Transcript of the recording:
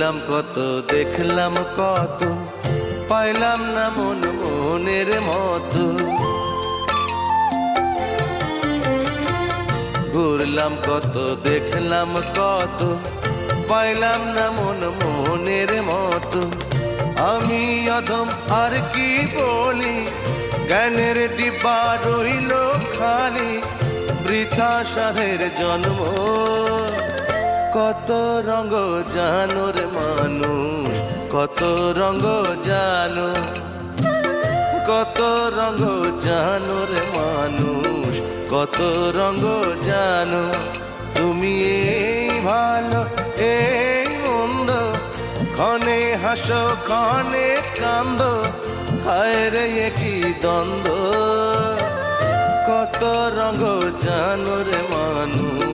ঘুরলাম কত দেখলাম কত, পাইলাম না মন মনের মতো। ঘুরলাম কত দেখলাম কত, পাইলাম না মন মনের মতো। আমি অধম আর কি বলি, জ্ঞানের ডিব্বা রইল খালি, বৃথা সাধের জন্ম। কত রঙ জানো রে মানুষ, কত রঙ জানো, কত রঙ জানো রে মানুষ, কত রঙ জানো। তুমি এই ভালো এই মন্দ, ক্ষণে হাসো ক্ষণে কান্দো, হায় রে কি দ্বন্দ্ব। কত রঙ জানো রে মানুষ।